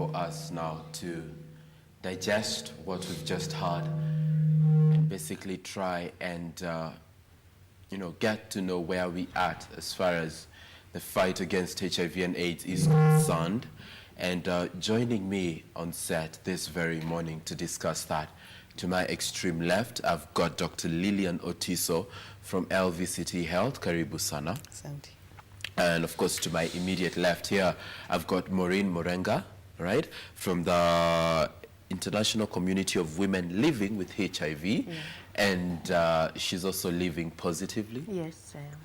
for us now to digest what we've just heard and basically try and, get to know where we at as far as the fight against HIV and AIDS is concerned. And joining me on set this very morning to discuss that, to my extreme left, I've got Dr. Lillian Otiso from LVCT Health, Karibu Sana. Santi. And of course, to my immediate left here, I've got Maureen Morenga, right, from the International Community of Women Living with HIV. Yeah. And she's also living positively. Yes, I am.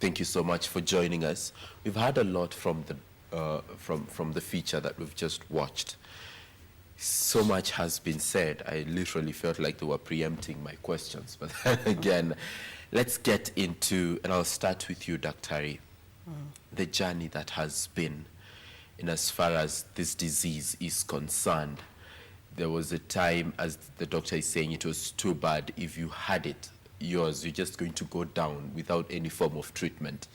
Thank you so much for joining us. We've heard a lot from the feature that we've just watched. So much has been said. I literally felt like they were preempting my questions. But then again, let's get into, and I'll start with you, Dr. The journey that has been in as far as this disease is concerned. There was a time, as the doctor is saying, it was too bad if you had it, you're just going to go down without any form of treatment.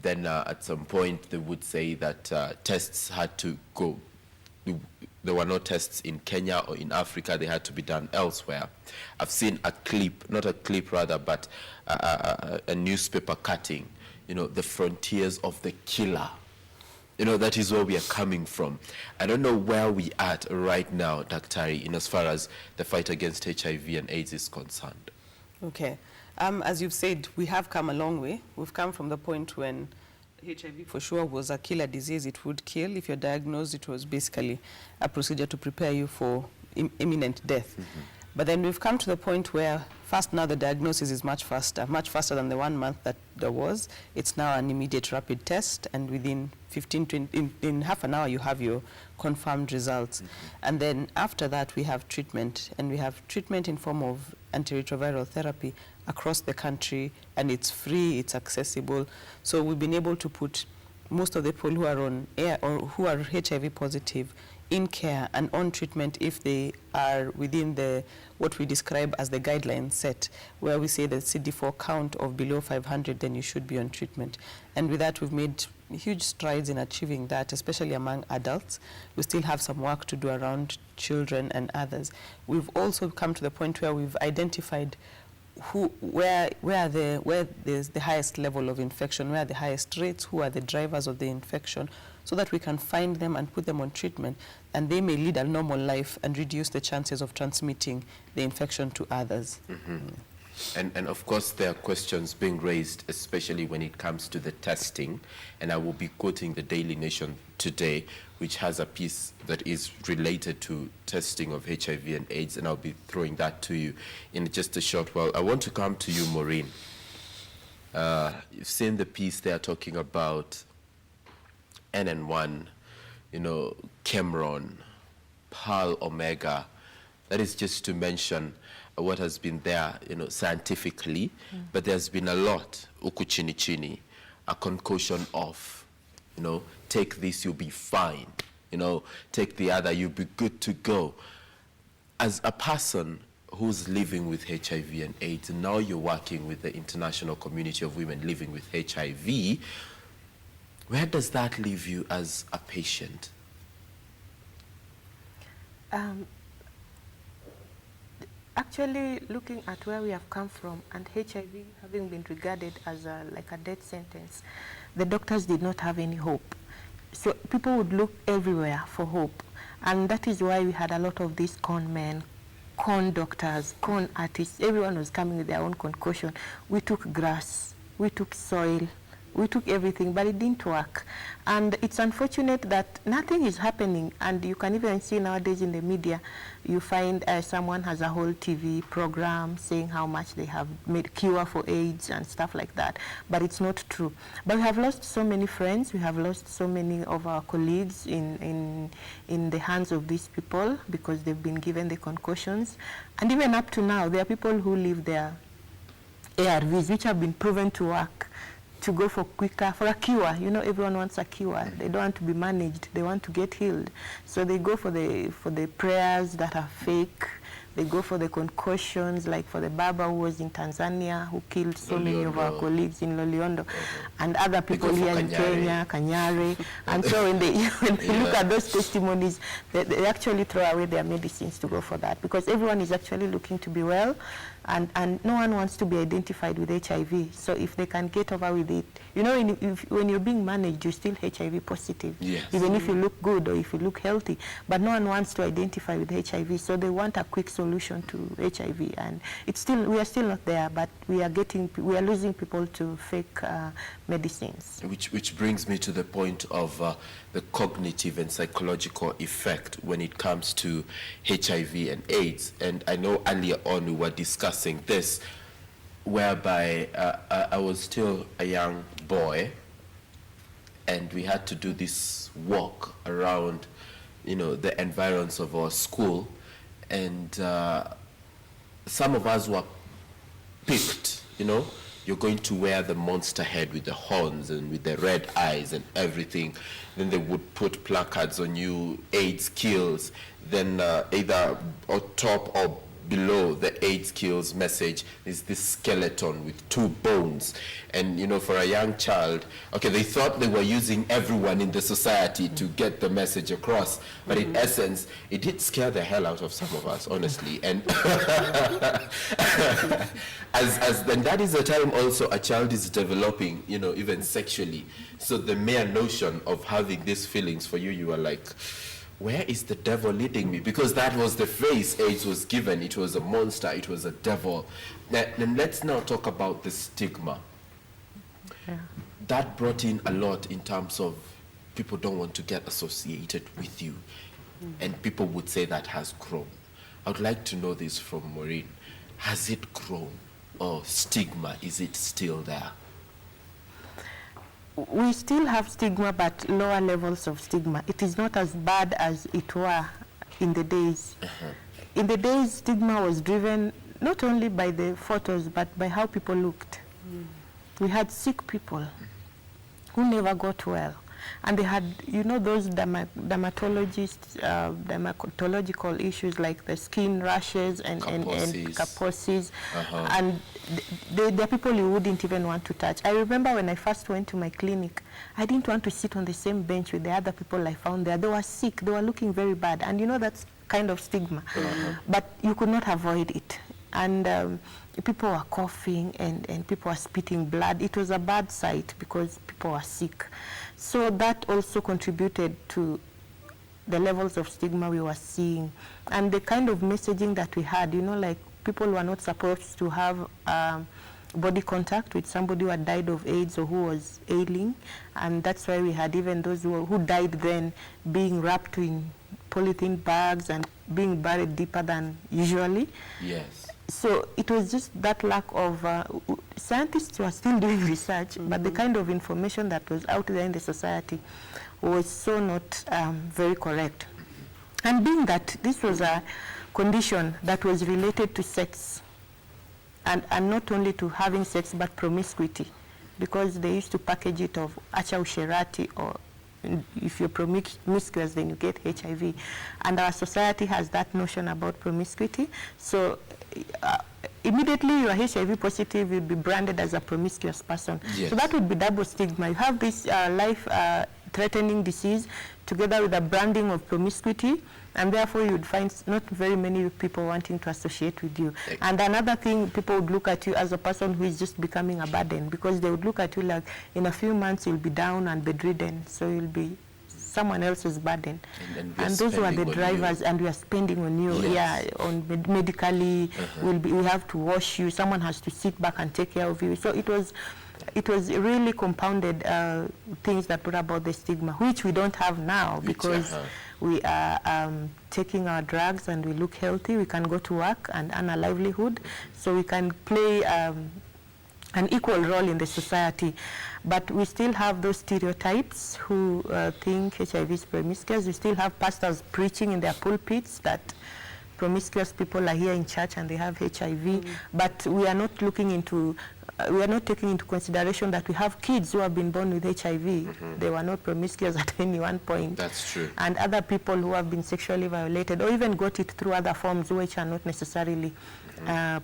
Then at some point, they would say that tests had to go. There were no tests in Kenya or in Africa. They had to be done elsewhere. I've seen a clip, not a clip rather, but a newspaper cutting, the frontiers of the killer. That is where we are coming from. I don't know where we are at right now, Dr. in as far as the fight against HIV and AIDS is concerned. Okay. As you've said, we have come a long way. We've come from the point when HIV for sure was a killer disease. It would kill. If you're diagnosed, it was basically a procedure to prepare you for imminent death. Mm-hmm. But then we've come to the point where first now the diagnosis is much faster than the 1 month that there was. It's now an immediate rapid test, and within 20, in half an hour you have your confirmed results. Mm-hmm. And then after that we have treatment, and we have treatment in form of antiretroviral therapy across the country, and it's free, it's accessible. So we've been able to put most of the people who are on air or who are HIV positive in care and on treatment if they are within what we describe as the guideline set, where we say the CD4 count of below 500, then you should be on treatment. And with that, we've made huge strides in achieving that, especially among adults. We still have some work to do around children and others. We've also come to the point where we've identified where there's the highest level of infection, where are the highest rates, who are the drivers of the infection, so that we can find them and put them on treatment, and they may lead a normal life and reduce the chances of transmitting the infection to others. Mm-hmm. And of course, there are questions being raised, especially when it comes to the testing. And I will be quoting the Daily Nation today, which has a piece that is related to testing of HIV and AIDS, and I'll be throwing that to you in just a short while. I want to come to you, Maureen. You've seen the piece they are talking about NN1, Cameron, Pearl Omega. That is just to mention what has been there, scientifically, but there's been a lot, uku chini chini, a concoction of, take this, you'll be fine, take the other, you'll be good to go. As a person who's living with HIV and AIDS, and now you're working with the International Community of Women Living with HIV, where does that leave you as a patient? Actually, looking at where we have come from, and HIV having been regarded as like a death sentence, the doctors did not have any hope. So people would look everywhere for hope. And that is why we had a lot of these con men, con doctors, con artists. Everyone was coming with their own concoction. We took grass, we took soil, we took everything, but it didn't work. And it's unfortunate that nothing is happening. And you can even see nowadays in the media, you find someone has a whole TV program saying how much they have made cure for AIDS and stuff like that. But it's not true. But we have lost so many friends. We have lost so many of our colleagues in the hands of these people because they've been given the concussions. And even up to now, there are people who leave their ARVs, which have been proven to work, to go for a cure. Everyone wants a cure. They don't want to be managed. They want to get healed. So they go for the prayers that are fake, They go for the concussions, like for the barber who was in Tanzania, who killed so many of our colleagues in Loliondo, and other people here in Kenya, Kanyare. And so when they look at those testimonies, they actually throw away their medicines to go for that, because everyone is actually looking to be well, and no one wants to be identified with HIV. So if they can get over with it, you know, when you're being managed, you're still HIV positive, even if you look good or if you look healthy, but no one wants to identify with HIV, so they want a quick solution to HIV, and we are still not there, but we are losing people to fake medicines. Which brings me to the point of the cognitive and psychological effect when it comes to HIV and AIDS. And I know earlier on we were discussing this, whereby I was still a young boy, and we had to do this walk around, you know, the environs of our school, and some of us were picked, you know, you're going to wear the monster head with the horns and with the red eyes and everything. Then they would put placards on you, AIDS kills, then either on top or below the AIDS kills message is this skeleton with 2 bones. And you know, for a young child, okay, they thought they were using everyone in the society to get the message across, but in essence, it did scare the hell out of some of us, honestly. And and that is the time also a child is developing, you know, even sexually. So the mere notion of having these feelings for you, you are like, where is the devil leading me? Because that was the phrase AIDS was given. It was a monster, it was a devil. Then let's now talk about the stigma. Yeah. That brought in a lot in terms of people don't want to get associated with you. And people would say that has grown. I would like to know this from Maureen. Has it grown? Or stigma, is it still there? We still have stigma, but lower levels of stigma. It is not as bad as it were in the days. In the days, stigma was driven not only by the photos, but by how people looked. We had sick people who never got well. And they had, you know, those dermatologists, dermatological issues like the skin rashes and kaposies. And they're people you wouldn't even want to touch. I remember when I first went to my clinic, I didn't want to sit on the same bench with the other people I found there. They were sick, they were looking very bad. And you know, that's kind of stigma. But you could not avoid it. And people were coughing and people were spitting blood. It was a bad sight because people were sick. So that also contributed to the levels of stigma we were seeing. And the kind of messaging that we had, you know, like people were not supposed to have body contact with somebody who had died of AIDS or who was ailing. And that's why we had even those who died then being wrapped in polythene bags and being buried deeper than usually. Yes. So it was just that lack of, scientists were still doing research, but the kind of information that was out there in the society was so not very correct. And being that this was a condition that was related to sex, and not only to having sex, but promiscuity, because they used to package it of acha usherati, or if you're promiscuous, then you get HIV. And our society has that notion about promiscuity. So immediately you are HIV positive, you'll be branded as a promiscuous person. Yes. So that would be double stigma. You have this life-threatening disease together with a branding of promiscuity, and therefore you'd find not very many people wanting to associate with you. And another thing, people would look at you as a person who is just becoming a burden, because they would look at you like in a few months you'll be down and bedridden, so you'll be someone else's burden. And those were the drivers, and we are spending on you, on medically, we have to wash you, someone has to sit back and take care of you. So it was really compounded things that brought about the stigma, which we don't have now, because we are taking our drugs and we look healthy, we can go to work and earn a livelihood, so we can play an equal role in the society. But we still have those stereotypes who think HIV is promiscuous. We still have pastors preaching in their pulpits that promiscuous people are here in church and they have HIV, but we are not looking into, we are not taking into consideration that we have kids who have been born with HIV. They were not promiscuous at any one point. That's true. And other people who have been sexually violated or even got it through other forms which are not necessarily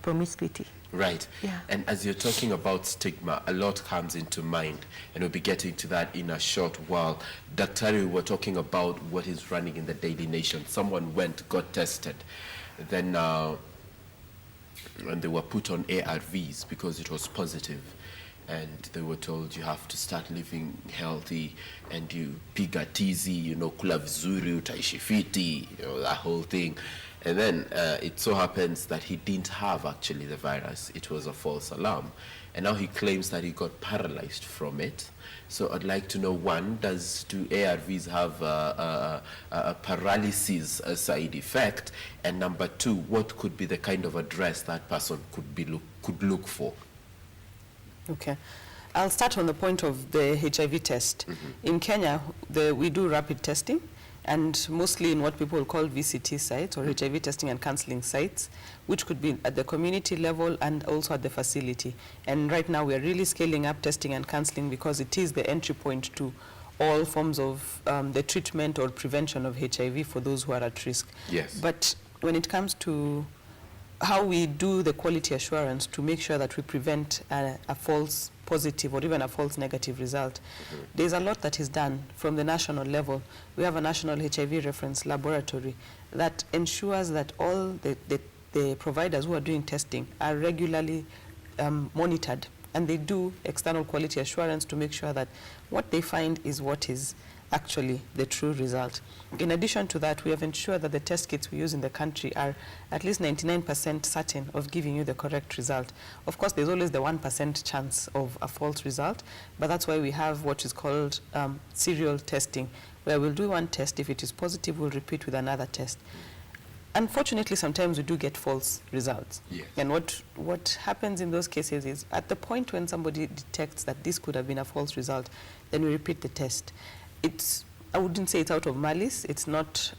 promiscuity. Right. Yeah. And as you're talking about stigma, a lot comes into mind, and we'll be getting to that in a short while. Dr. We were talking about what is running in the Daily Nation. Someone went, got tested, then and they were put on ARVs because it was positive, and they were told you have to start living healthy, and you piga tizi, you know, kula vizuri, utaishi fiti, you know, that whole thing. And then it so happens that he didn't have actually the virus. It was a false alarm. And now he claims that he got paralyzed from it. So I'd like to know, one, do ARVs have a paralysis side effect? And number two, what could be the kind of address that person could look for? Okay. I'll start on the point of the HIV test. In Kenya, we do rapid testing, and mostly in what people call VCT sites, or HIV testing and counseling sites, which could be at the community level and also at the facility. And right now we are really scaling up testing and counseling because it is the entry point to all forms of the treatment or prevention of HIV for those who are at risk. Yes. But when it comes to how we do the quality assurance to make sure that we prevent a false positive or even a false negative result, there's a lot that is done from the national level. We have a national HIV reference laboratory that ensures that all the providers who are doing testing are regularly monitored, and they do external quality assurance to make sure that what they find is what is actually the true result. In addition to that, we have ensured that the test kits we use in the country are at least 99% certain of giving you the correct result. Of course, there's always the 1% chance of a false result, but that's why we have what is called serial testing, where we'll do one test. If it is positive, we'll repeat with another test. Unfortunately, sometimes we do get false results. Yes. And what happens in those cases is, at the point when somebody detects that this could have been a false result, then we repeat the test. I wouldn't say it's out of malice. It's not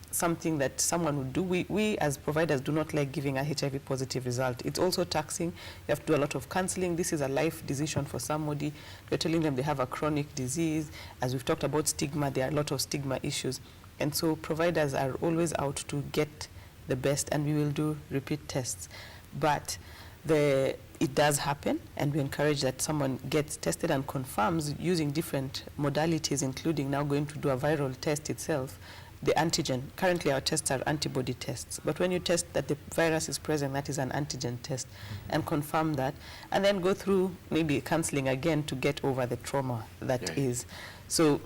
something that someone would do. We as providers do not like giving a HIV positive result. It's also taxing. You have to do a lot of counseling. This is a life decision for somebody. You're telling them they have a chronic disease. As we've talked about stigma, there are a lot of stigma issues. And so providers are always out to get the best, and we will do repeat tests. But it does happen, and we encourage that someone gets tested and confirms using different modalities, including now going to do a viral test itself, the antigen. Currently, our tests are antibody tests. But when you test that the virus is present, that is an antigen test, and confirm that, and then go through maybe counseling again to get over the trauma that is. So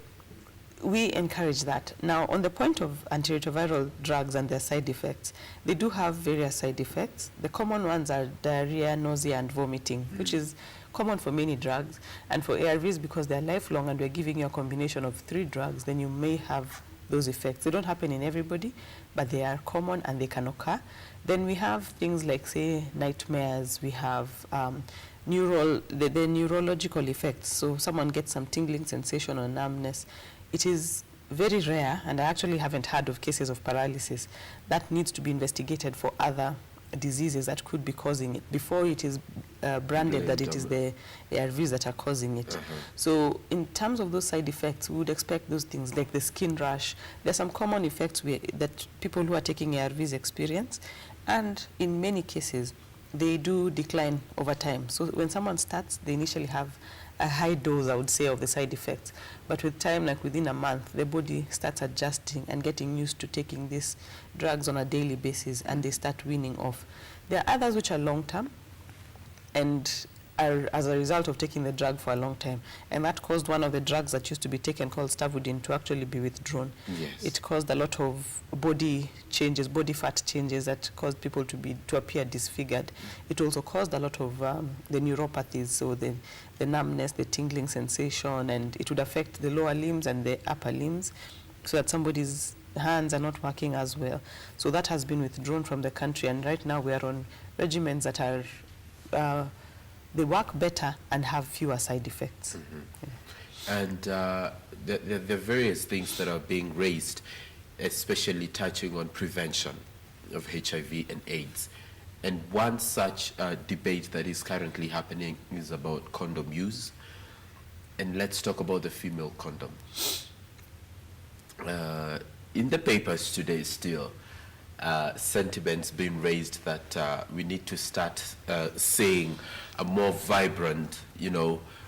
we encourage that. Now, on the point of antiretroviral drugs and their side effects, they do have various side effects. The common ones are diarrhea, nausea, and vomiting, which is common for many drugs. And for ARVs, because they're lifelong and we're giving you a combination of 3 drugs, then you may have those effects. They don't happen in everybody, but they are common and they can occur. Then we have things like, say, nightmares. We have the neurological effects. So someone gets some tingling sensation or numbness. It is very rare, and I actually haven't heard of cases of paralysis. That needs to be investigated for other diseases that could be causing it before it is branded that it is the ARVs that are causing it. So in terms of those side effects, we would expect those things like the skin rash. There are some common effects that people who are taking ARVs experience, and in many cases, they do decline over time. So when someone starts, they initially have a high dose, I would say, of the side effects. But with time, like within a month, the body starts adjusting and getting used to taking these drugs on a daily basis, and they start weaning off. There are others which are long-term and are as a result of taking the drug for a long time. And that caused one of the drugs that used to be taken, called stavudine, to actually be withdrawn. Yes. It caused a lot of body changes, body fat changes that caused people to appear disfigured. It also caused a lot of the neuropathies, so the numbness, the tingling sensation, and it would affect the lower limbs and the upper limbs, so that somebody's hands are not working as well. So that has been withdrawn from the country, and right now we are on regimens that are they work better and have fewer side effects. And the various things that are being raised, especially touching on prevention. of HIV and AIDS. And one such debate that is currently happening is about condom use. And let's talk about the female condom. In the papers today still, sentiments being raised that we need to start seeing a more vibrant,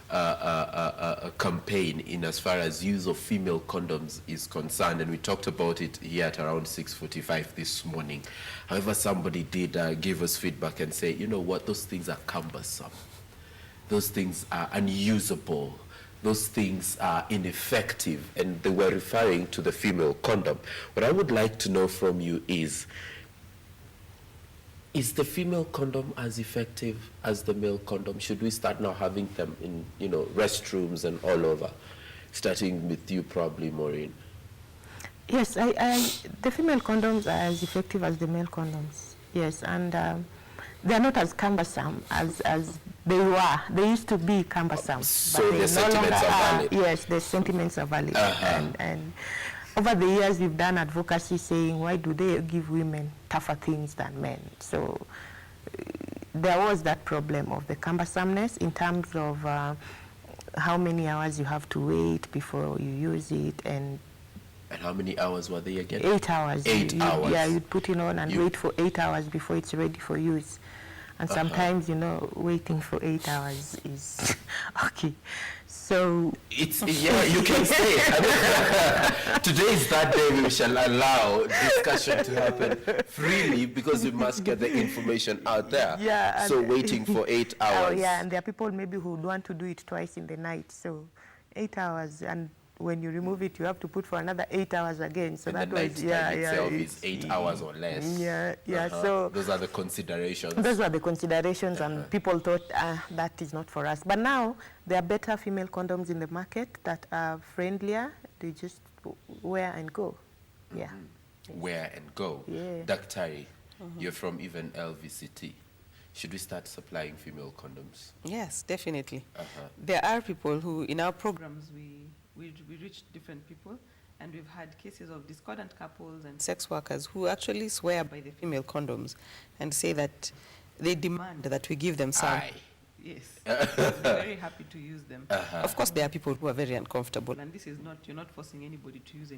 a campaign in as far as use of female condoms is concerned, and we talked about it here at around 6:45 this morning. However, somebody did give us feedback and say, you know what, those things are cumbersome. Those things are unusable. Those things are ineffective, and they were referring to the female condom. What I would like to know from you is the female condom as effective as the male condom? Should we start now having them in, restrooms and all over? Starting with you, probably, Maureen. Yes, the female condoms are as effective as the male condoms. Yes, and they're not as cumbersome as they were. They used to be cumbersome. So but they the sentiments are valid. Yes, the sentiments are valid. And over the years, we've done advocacy saying, why do they give women tougher things than men? So there was that problem of the cumbersomeness in terms of how many hours you have to wait before you use it. And how many hours were they again? 8 hours. 8 hours. Yeah, you'd put it on and wait for 8 hours before it's ready for use. And sometimes, waiting for 8 hours is okay. So it's, yeah, you can say it. Today is that day we shall allow discussion to happen freely because we must get the information out there. Yeah. So waiting for 8 hours. Oh, yeah, and there are people maybe who would want to do it twice in the night. So 8 hours, and when you remove it, you have to put for another 8 hours again. So and that the was, night itself is 8 hours or less. Yeah. So those are the considerations. Those were the considerations, and people thought that is not for us. But now there are better female condoms in the market that are friendlier. They just wear and go. Yeah. Wear and go. Yeah. Dr. You're from even LVCT. Should we start supplying female condoms? Yes, definitely. There are people who, in our programs, we reach different people, and we've had cases of discordant couples and sex workers who actually swear by the female condoms and say that they demand that we give them some. Aye. Yes, they're very happy to use them. Of course, there are people who are very uncomfortable, and this is not, you're not forcing anybody to use